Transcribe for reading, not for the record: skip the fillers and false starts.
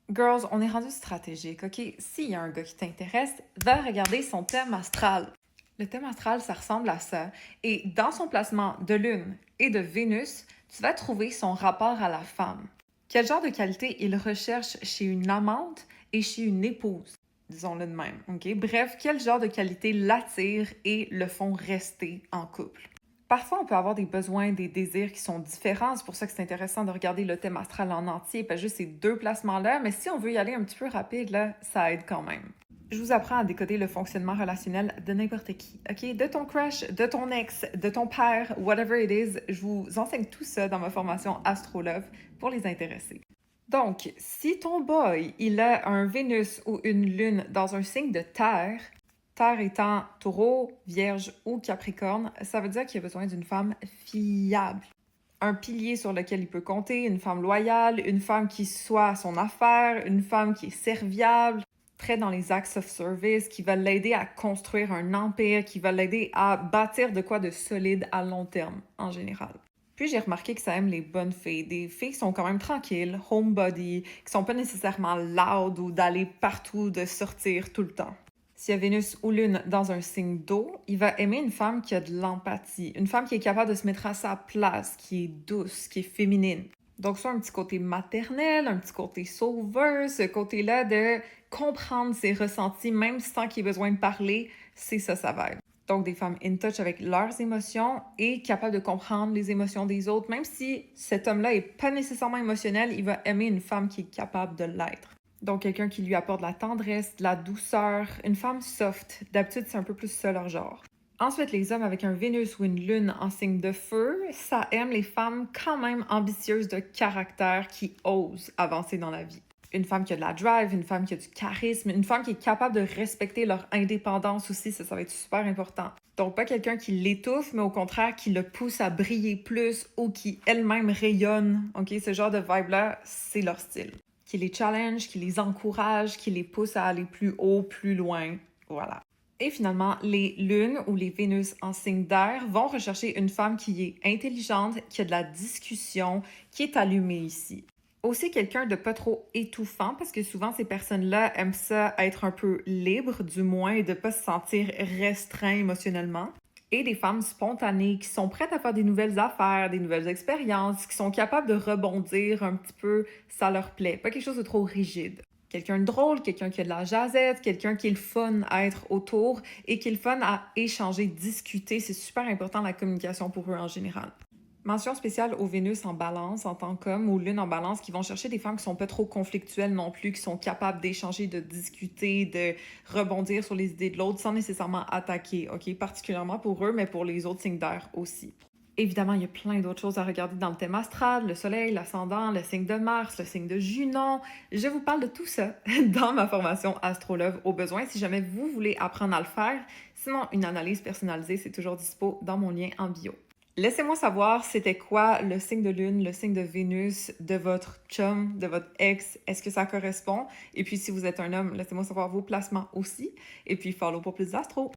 Girls, on est rendu stratégique, OK? S'il y a un gars qui t'intéresse, va regarder son thème astral. Le thème astral, ça ressemble à ça. Et dans son placement de Lune et de Vénus, tu vas trouver son rapport à la femme. Quel genre de qualité il recherche chez une amante et chez une épouse? Disons-le de même, OK? Bref, quel genre de qualité l'attire et le font rester en couple? Parfois, on peut avoir des besoins, des désirs qui sont différents. C'est pour ça que c'est intéressant de regarder le thème astral en entier, pas juste ces deux placements-là. Mais si on veut y aller un petit peu rapide, là, ça aide quand même. Je vous apprends à décoder le fonctionnement relationnel de n'importe qui, OK? De ton crush, de ton ex, de ton père, whatever it is. Je vous enseigne tout ça dans ma formation Astrolove pour les intéresser. Donc, si ton boy, il a un Vénus ou une Lune dans un signe de terre, terre étant taureau, vierge ou capricorne, ça veut dire qu'il a besoin d'une femme fiable. Un pilier sur lequel il peut compter, une femme loyale, une femme qui soit à son affaire, une femme qui est serviable, très dans les acts of service, qui va l'aider à construire un empire, qui va l'aider à bâtir de quoi de solide à long terme, en général. Puis j'ai remarqué que ça aime les bonnes filles, des filles qui sont quand même tranquilles, homebody, qui sont pas nécessairement loud ou d'aller partout, de sortir tout le temps. S'il y a Vénus ou Lune dans un signe d'eau, il va aimer une femme qui a de l'empathie, une femme qui est capable de se mettre à sa place, qui est douce, qui est féminine. Donc, soit un petit côté maternel, un petit côté sauveur, ce côté-là de comprendre ses ressentis, même sans qu'il ait besoin de parler, c'est ça sa vibe. Donc, des femmes in touch avec leurs émotions et capables de comprendre les émotions des autres. Même si cet homme-là est pas nécessairement émotionnel, il va aimer une femme qui est capable de l'être. Donc, quelqu'un qui lui apporte de la tendresse, de la douceur, une femme soft. D'habitude, c'est un peu plus ça leur genre. Ensuite, les hommes avec un Vénus ou une Lune en signe de feu, ça aime les femmes quand même ambitieuses de caractère qui osent avancer dans la vie. Une femme qui a de la drive, une femme qui a du charisme, une femme qui est capable de respecter leur indépendance aussi, ça va être super important. Donc, pas quelqu'un qui l'étouffe, mais au contraire qui le pousse à briller plus ou qui elle-même rayonne. OK, ce genre de vibe-là, c'est leur style. Qui les challenge, qui les encourage, qui les pousse à aller plus haut, plus loin. Voilà. Et finalement, les lunes ou les Vénus en signe d'air vont rechercher une femme qui est intelligente, qui a de la discussion, qui est allumée ici. Aussi quelqu'un de pas trop étouffant, parce que souvent ces personnes-là aiment ça être un peu libre, du moins, et de pas se sentir restreint émotionnellement. Et des femmes spontanées qui sont prêtes à faire des nouvelles affaires, des nouvelles expériences, qui sont capables de rebondir un petit peu, ça leur plaît. Pas quelque chose de trop rigide. Quelqu'un de drôle, quelqu'un qui a de la jasette, quelqu'un qui est le fun à être autour et qui est le fun à échanger, discuter. C'est super important la communication pour eux en général. Mention spéciale aux Vénus en balance en tant qu'hommes ou Lune en balance qui vont chercher des femmes qui sont pas trop conflictuelles non plus, qui sont capables d'échanger, de discuter, de rebondir sur les idées de l'autre sans nécessairement attaquer, OK? Particulièrement pour eux, mais pour les autres signes d'air aussi. Évidemment, il y a plein d'autres choses à regarder dans le thème astral, le soleil, l'ascendant, le signe de Mars, le signe de Junon. Je vous parle de tout ça dans ma formation Astrolove au besoin si jamais vous voulez apprendre à le faire. Sinon, une analyse personnalisée, c'est toujours dispo dans mon lien en bio. Laissez-moi savoir c'était quoi le signe de lune, le signe de Vénus de votre chum, de votre ex. Est-ce que ça correspond? Et puis si vous êtes un homme, laissez-moi savoir vos placements aussi. Et puis follow pour plus d'astro.